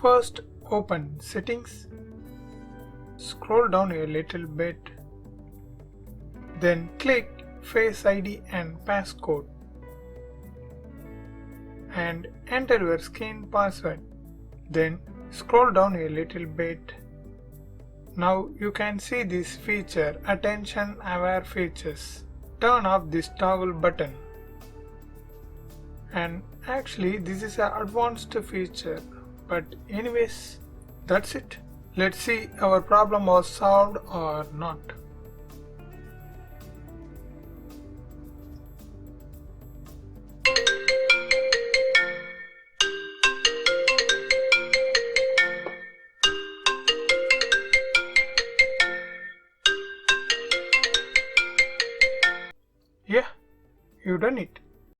First, open Settings, scroll down a little bit, then click Face ID and Passcode and enter your screen password. Then scroll down a little bit. Now you can see this feature, Attention Aware Features. Turn off this toggle button. And actually this is an advanced feature, but anyways, that's it. Let's see our problem was solved or not. Yeah, you done it.